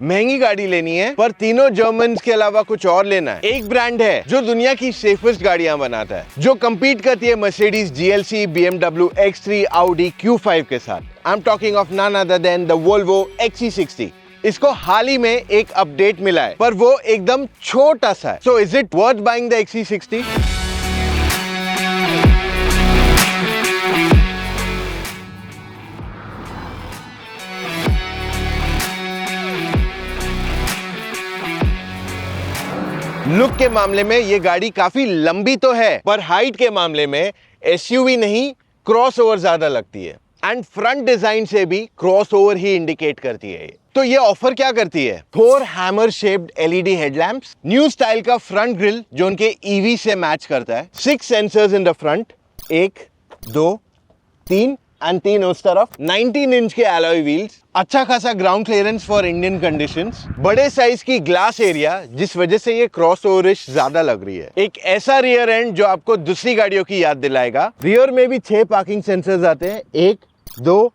महंगी गाड़ी लेनी है पर तीनों जर्मन्स के अलावा कुछ और लेना है। एक ब्रांड है जो दुनिया की सेफेस्ट गाड़ियां बनाता है, जो कंपीट करती है Mercedes GLC, BMW X3, Audi Q5 के साथ। I am talking of none other than the Volvo XC60। इसको हाल ही में एक अपडेट मिला है, पर वो एकदम छोटा सा है। So is it worth buying the XC60? Look के मामले में ये गाड़ी काफी लंबी तो है, पर हाइट के मामले में SUV नहीं क्रॉसओवर ज्यादा लगती है। एंड फ्रंट डिजाइन से भी क्रॉसओवर ही इंडिकेट करती है। तो ये ऑफर क्या करती है? 4 hammer shaped LED headlamps, new style का फ्रंट ग्रिल जो उनके EV से मैच करता है, 6 sensors in the front, 1, 2, 3 and 3 उस तरफ, 19 इंच के अलॉय व्हील्स, अच्छा खासा ground clearance for Indian conditions, बड़े साइज की ग्लास एरिया जिस वजह से ये क्रॉसओवरिश ज्यादा लग रही है। एक ऐसा रियर एंड जो आपको दूसरी गाड़ियों की याद दिलाएगा। रियर में भी 6 पार्किंग सेंसर्स आते हैं, 1, 2,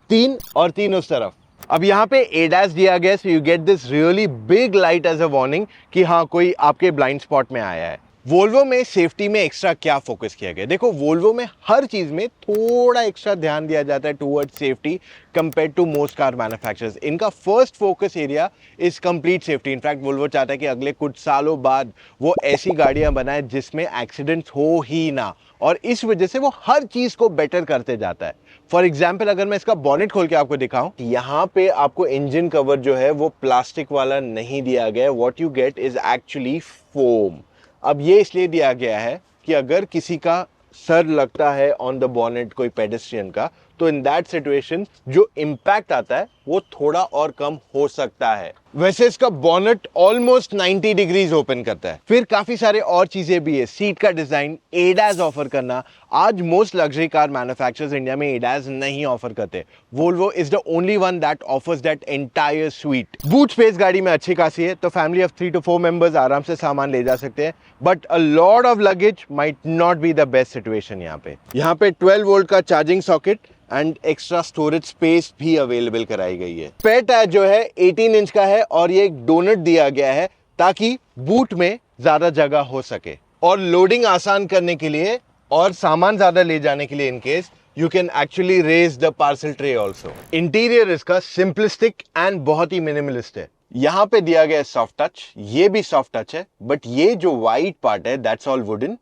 3 और 3 उस तरफ। अब यहाँ पे ADAS दिया गया, so you get this really big light as a warning कि हाँ कोई आपके ब्लाइंड स्पॉट में आया है। वोल्वो में सेफ्टी में एक्स्ट्रा क्या फोकस किया गया? देखो, वोल्वो में हर चीज में थोड़ा एक्स्ट्रा ध्यान दिया जाता है towards safety compared to most car manufacturers. इनका first focus area is complete safety. In fact Volvo चाहता है कि अगले कुछ सालों बाद वो ऐसी गाड़ियां बनाए जिसमें एक्सीडेंट्स हो ही ना, और इस वजह से वो हर चीज को बेटर करते जाता है। फॉर एग्जाम्पल, अगर मैं इसका बॉनेट खोल के आपको दिखाऊं, यहाँ पे आपको इंजन कवर जो है वो प्लास्टिक वाला नहीं दिया गया है। What you gate is actually foam. अब ये इसलिए दिया गया है कि अगर किसी का सर लगता है ऑन द बॉनेट कोई पेडेस्ट्रियन का, तो इन दैट सिचुएशन जो इम्पैक्ट आता है वो थोड़ा और कम हो सकता है। वैसे इसका बॉनेट ऑलमोस्ट 90 डिग्रीज ओपन करता है। फिर काफी सारे और चीजें भी है। सीट का डिजाइन, ADAS ऑफर करना। आज most luxury car manufacturers India में ADAS नहीं ऑफर करते। Volvo is the only one that offers that entire sweet. Boot space गाड़ी में अच्छी खासी है, तो फैमिली ऑफ 3 to 4 मेंबर्स आराम से सामान ले जा सकते हैं। But a lot of luggage might not be the best situation. यहाँ पे 12 वोल्ट का charging socket and extra storage space भी अवेलेबल कराई गई है। स्पेयर टायर जो है 18 इंच का है और ये एक डोनट दिया गया है ताकि बूट में ज्यादा जगह हो सके, और लोडिंग आसान करने के लिए और सामान ज्यादा ले जाने के लिए in case you can actually raise the parcel tray also. Interior इसका सिंपलिस्टिक एंड बहुत ही मिनिमलिस्ट है। यहाँ पे दिया गया है सॉफ्ट टच, ये भी सॉफ्ट टच है, बट ये जो वाइट पार्ट है दैट्स ऑल वुडन।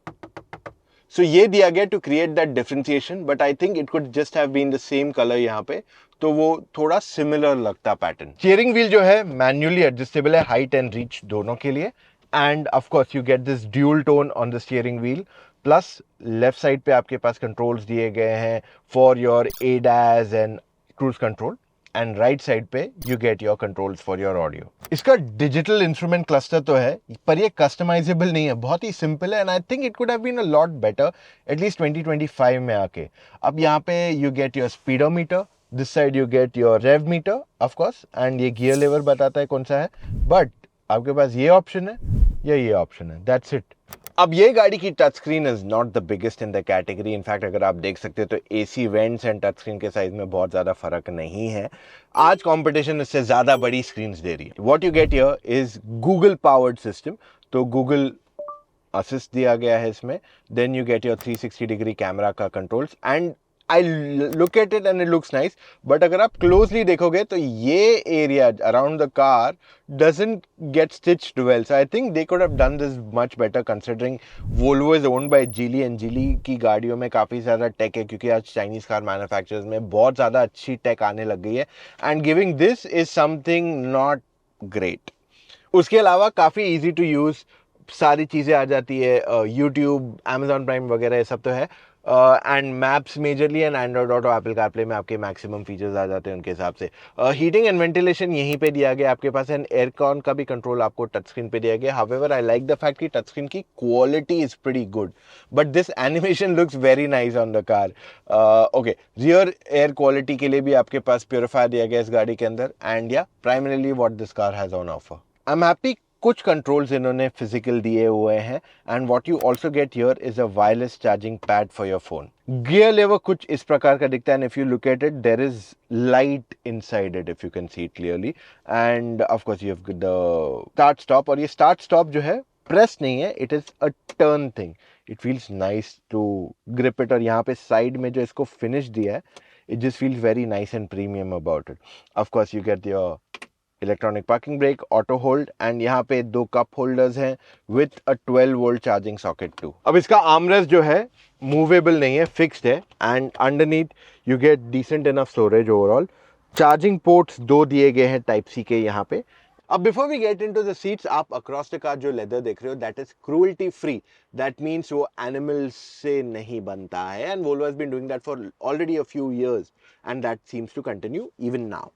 सो ये दिया गया to create that differentiation, but I think it could just have been the same colour यहाँ पे, तो वो थोड़ा सिमिलर लगता पैटर्न। स्टीयरिंग व्हील जो है मैन्युअली एडजस्टेबल है, हाइट एंड रीच दोनों के लिए। And of course you get this dual tone on the steering wheel, plus left side पे आपके पास कंट्रोल्स दिए गए हैं for your ADAS and cruise control, and right side पे you get your controls for your audio. इसका digital instrument cluster तो है, पर ये कस्टमाइजेबल नहीं है, बहुत ही सिंपल है। And I think it could have been a lot better at least 2025 में आके। अब यहाँ पे you get your speedometer, this side you get your rev meter of course, and ये गियर लेवर बताता है कौन सा है। बट आपके पास ये ऑप्शन है या ये ऑप्शन है, दैट्स इट। अब ये गाड़ी की touch screen is not the biggest in the category. In fact अगर आप देख सकते हो तो AC vents and touch screen के साइज में बहुत ज्यादा फर्क नहीं है। आज कंपटीशन इससे ज्यादा बड़ी स्क्रीन दे रही है। What you get here is Google powered system, तो गूगल असिस्ट दिया गया है इसमें। Then you get your 360 degree camera का controls, and I look at it and it looks nice, but अगर आप closely देखोगे तो ये area around the car doesn't get stitched well. So I think they could have done this much better considering Volvo is owned by Geely and Geely की गाड़ियों में काफ़ी ज़्यादा टेक है, क्योंकि आज चाइनीज़ कार मैन्युफैक्चरर्स में बहुत ज़्यादा अच्छी टेक आने लग गई है, and giving this is something not great. उसके अलावा काफ़ी easy to use सारी चीज़ें आ जाती है, YouTube, Amazon Prime वगैरह ये सब तो है, and maps majorly and Android auto, Apple CarPlay में आपके मैक्सिमम फीचर्स आ जाते हैं उनके हिसाब से। हीटिंग एंड वेंटिलेशन यहीं पे दिया गया आपके पास, एंड एयरकॉन का भी कंट्रोल आपको टच स्क्रीन पे दिया गया। However I like the fact कि टच स्क्रीन की quality is pretty good, but this animation looks very nice on the car. Okay, rear air quality के लिए भी आपके पास प्योरीफायर दिया गया इस गाड़ी के अंदर, एंड या primarily what this car has on offer. I am happy कुछ कंट्रोल्स इन्होंने फिजिकल दिए हुए हैं and what you also get here is a wireless charging pad for your phone. Gear lever कुछ इस प्रकार का दिखता है and if you look at it there is light inside it if you can see it clearly and of course you have the start stop. और ये start stop जो है प्रेस नहीं है, it is a turn thing. It feels nice to grip it. और यहाँ पे side में जो इसको फिनिश दिया है, it just feels very nice and premium about it. Of course you get your electronic parking brake, auto hold and यहाँ पे 2 कप होल्डर्स हैं with a 12 volt charging socket too. अब इसका आर्मरेस्ट जो है मूवेबल नहीं है, फिक्स्ड है and underneath you get decent enough storage overall. Charging ports 2 दिए गए हैं टाइप सी के यहाँ पे. अब before we get into the seats, आप अक्रॉस द कार जो लेदर देख रहे हो that is cruelty free. That means वो एनिमल्स से नहीं बनता है and Volvo has been doing that for already a few years and that seems to continue even now.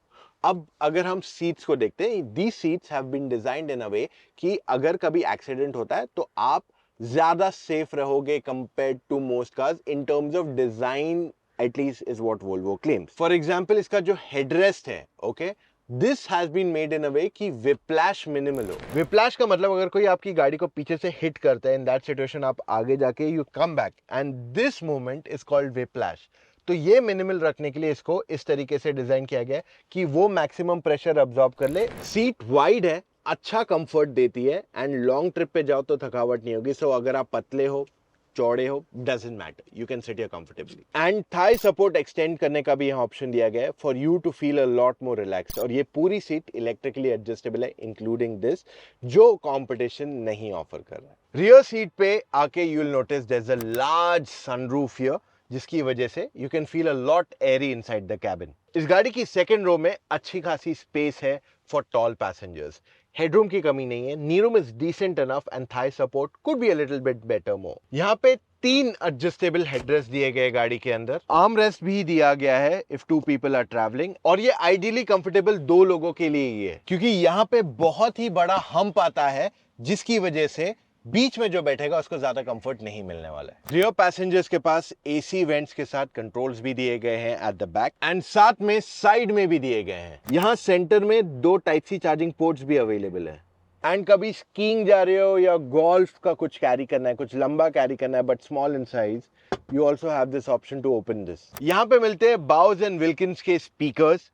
अब अगर हम सीट्स को देखते हैं, these seats have been designed in a way कि अगर कभी एक्सीडेंट होता है तो आप ज्यादा सेफ रहोगे compared to most cars in terms of design, at least is what Volvo claims. For example इसका जो हेडरेस्ट है, okay, this has been made in a way कि विप्लैश मिनिमल हो. विप्लैश का मतलब अगर कोई आपकी गाड़ी को पीछे से हिट करता है, इन दैट सिचुएशन आप आगे जाके you come back and this movement is called whiplash. तो ये मिनिमल रखने के लिए इसको इस तरीके से डिजाइन किया गया है कि वो मैक्सिमम प्रेशर अब्सॉर्ब कर ले. सीट वाइड है, अच्छा कंफर्ट देती है एंड लॉन्ग ट्रिप पे जाओ तो थकावट नहीं होगी. सो अगर आप पतले हो, चौड़े हो, doesn't matter, you can sit here comfortably. And thigh support extend करने का भी यहाँ ऑप्शन दिया गया है for you to feel a lot more relaxed. और ये पूरी सीट इलेक्ट्रिकली एडजस्टेबल है इंक्लूडिंग दिस, जो कंपटीशन नहीं ऑफर कर रहा है. रियर सीट पे आके you will notice there is a large sunroof here, जिसकी वजह से you can feel a lot airy inside the cabin. इस गाड़ी की सेकंड रो में अच्छी खासी स्पेस है फॉर टॉल पैसेंजर्स. हेडरूम की कमी नहीं है. Knee room is decent enough and thigh support could be a little bit better more. यहाँ पे 3 एडजस्टेबल हेडरेस्ट दिए गए गाड़ी के अंदर. आर्म रेस्ट भी दिया गया है इफ 2 पीपल आर ट्रैवलिंग. और ये आइडियली कंफर्टेबल 2 लोगों के लिए ही है क्योंकि यहाँ पे बहुत ही बड़ा हम्प आता है, जिसकी वजह से बीच में जो बैठेगा उसको ज्यादा कंफर्ट नहीं मिलने वाला है. रियर पैसेंजर्स के पास एसी वेंट्स के साथ कंट्रोल्स भी दिए गए हैं एट द बैक एंड साथ में साइड में भी दिए गए हैं. यहाँ सेंटर में 2 टाइप सी चार्जिंग पोर्ट्स भी अवेलेबल है. एंड कभी स्कीइंग जा रहे हो या गोल्फ का कुछ कैरी करना है, कुछ लंबा कैरी करना है but small in size, you also have this option to open this. यहाँ पे मिलते हैं बाउज एंड विल्किंस के speakers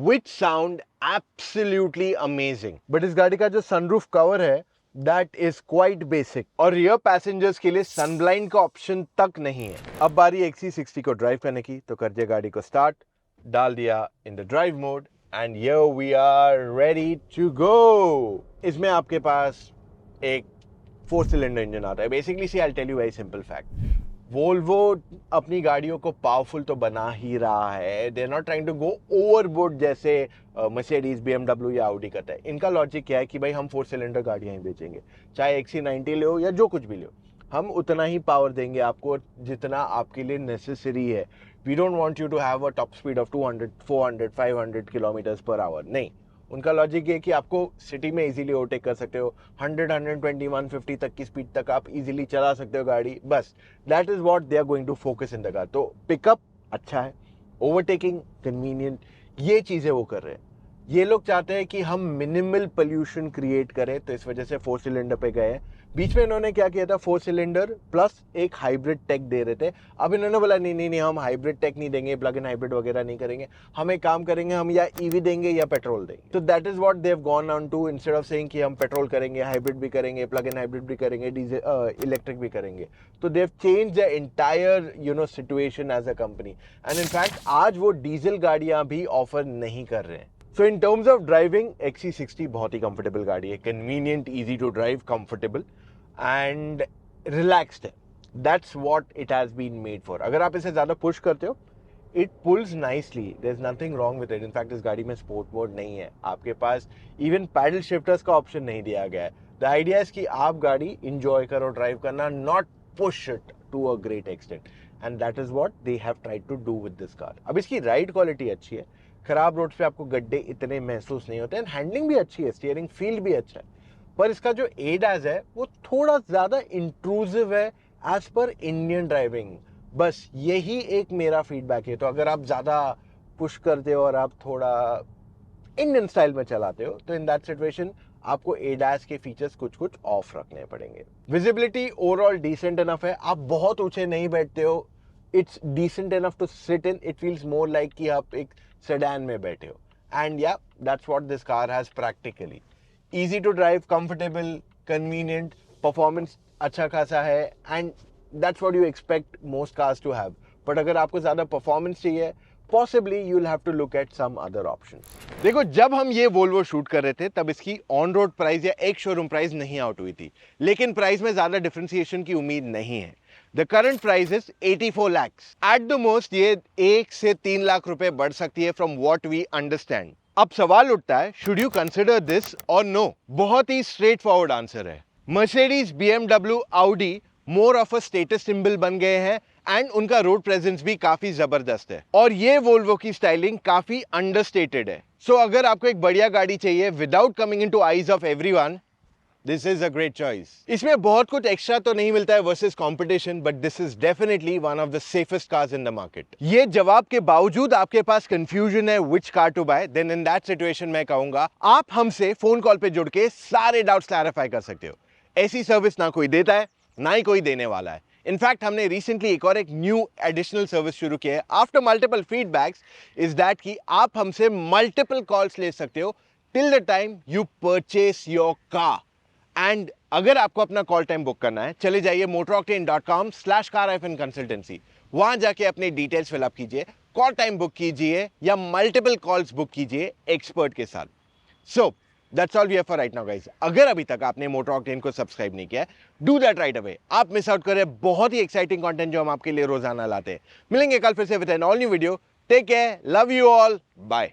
which sound absolutely amazing. But इस गाड़ी का जो सनरूफ कवर है दैट इज क्वाइट बेसिक और रियर पैसेंजर्स के लिए सनब्लाइंड का ऑप्शन तक नहीं है. अब बारी XC60 को ड्राइव करने की, तो कर दिया गाड़ी को स्टार्ट, डाल दिया in the drive mode and here we are ready to go. इसमें आपके पास एक 4 सिलेंडर इंजन आता है. Basically see I tell you very simple fact, Volvo अपनी गाड़ियों को पावरफुल तो बना ही रहा है. They are not trying to go overboard जैसे मर्सिडीज, BMW या ऑडी करता है. इनका लॉजिक क्या है कि भाई हम 4 सिलेंडर गाड़ियां ही बेचेंगे, चाहे XC90 ले हो या जो कुछ भी ले हो, हम उतना ही पावर देंगे आपको जितना आपके लिए नेसेसरी है. We don't want you to have a top speed of 200, 400, 500 kilometre per hour. नहीं, उनका लॉजिक ये कि आपको सिटी में इजीली ओवरटेक कर सकते हो. 100, 120, 150 तक की स्पीड तक आप इजीली चला सकते हो गाड़ी. बस that is what they are going to focus in the car. तो पिकअप अच्छा है, ओवरटेकिंग कन्वीनियंट, ये चीजें वो कर रहे हैं. ये लोग चाहते हैं कि हम मिनिमल पोल्यूशन क्रिएट करें, तो इस वजह से 4 सिलेंडर पे गए. बीच में इन्होंने क्या किया था, 4 सिलेंडर प्लस एक हाइब्रिड टेक दे रहे थे. अब इन्होंने बोला नहीं, हम हाइब्रिड टेक नहीं देंगे, प्लग इन हाइब्रिड वगैरह नहीं करेंगे, हम एक काम करेंगे, हम या ईवी देंगे या पेट्रोल देंगे. तो that is what they have gone on to. Instead of saying कि हम पेट्रोल करेंगे, हाइब्रिड भी करेंगे, प्लग इन हाइब्रिड भी करेंगे, डीजल इलेक्ट्रिक भी करेंगे. तो they have changed the entire situation as a company. And in fact आज वो डीजल गाड़ियां भी ऑफर नहीं कर रहे हैं. So in terms of driving, XC60 बहुत ही कंफर्टेबल गाड़ी है. Convenient, easy to drive, comfortable and relaxed है. That's what it has been made for. अगर आप इसे ज्यादा पुश करते हो, it pulls nicely, there is nothing wrong with it. In fact इस गाड़ी में स्पोर्ट मोड नहीं है, आपके पास इवन पैडल शिफ्टर्स का ऑप्शन नहीं दिया गया है. द आइडिया इज कि आप गाड़ी इंजॉय करो ड्राइव करना, not push it to a great extent. And that is what they have tried to do with this car. अब इसकी राइड क्वालिटी अच्छी है, खराब रोड पे आपको गड्ढे इतने महसूस नहीं होते. एंड हैंडलिंग भी अच्छी है, स्टीयरिंग फील भी अच्छा है. पर इसका जो ADAS है वो थोड़ा ज्यादा इंट्रूसिव है एज पर इंडियन ड्राइविंग. बस यही एक मेरा फीडबैक है. तो अगर आप ज्यादा पुश करते हो और आप थोड़ा इंडियन स्टाइल में चलाते हो तो इन दैट सिचुएशन आपको एडास के फीचर्स कुछ कुछ ऑफ रखने पड़ेंगे। विजिबिलिटी ओवरऑल डिसेंट इनफ है, आप बहुत ऊंचे नहीं बैठते हो, it's decent enough to sit in, it feels more like कि आप एक सेडान में बैठे हो। एंड या that's what this car has practically. Easy to drive, comfortable, convenient, performance अच्छा खासा है, and that's what you expect most cars to have. But अगर आपको ज्यादा परफॉर्मेंस चाहिए, possibly you will have to look at some other options. देखो, जब हम ये वोल्वो शूट कर रहे थे तब इसकी ऑन रोड प्राइस या एक शोरूम प्राइस नहीं आउट हुई थी, लेकिन प्राइस में ज्यादा डिफरेंशिएशन की उम्मीद नहीं है। The current price is 84 lakhs। At the most ये 1 से 3 लाख रुपए बढ़ सकती है फ्रॉम व्हाट वी अंडरस्टैंड। अब सवाल उठता है, शुड यू कंसिडर दिस और नो? बहुत ही स्ट्रेट फॉरवर्ड आंसर है। Mercedes, BMW, Audi more of a status symbol बन गए हैं एंड उनका रोड प्रेजेंस भी काफी जबरदस्त है, और ये वोल्वो की स्टाइलिंग काफी अंडरस्टेटेड है। सो अगर आपको एक बढ़िया गाड़ी चाहिए without coming into eyes of everyone, this is a great choice. इसमें बहुत कुछ एक्स्ट्रा तो नहीं मिलता है versus competition, but this is definitely one of the safest cars in the market. ये जवाब के बावजूद आपके पास कंफ्यूजन है which car to buy, then in that situation मैं कहूंगा आप हमसे फोन कॉल पे जुड़ के सारे डाउट्स क्लैरिफाई कर सकते हो। ऐसी सर्विस ना कोई देता है, ना ही कोई देने वाला है। इनफैक्ट हमने रिसेंटली एक और एक न्यू एडिशनल सर्विस शुरू किया है after multiple feedbacks, is that कि आप हमसे मल्टीपल कॉल्स ले सकते हो till the time you purchase your car. And अगर आपको अपना कॉल टाइम बुक करना है, चले जाइए motoroctane.com/car-consultancy। वहां जाके अपने डिटेल्स फिलअप कीजिए, कॉल टाइम बुक कीजिए या मल्टीपल कॉल्स बुक कीजिए एक्सपर्ट के साथ। So that's all we have for right now guys. अगर अभी तक आपने मोटर ऑक्टेन को सब्सक्राइब नहीं किया, डू दैट राइट अवे। आप मिस आउट कर रहे हैं बहुत ही एक्साइटिंग कंटेंट जो हम आपके लिए रोजाना लाते हैं। मिलेंगे कल फिर से with an all new video. Take care, love you all, bye.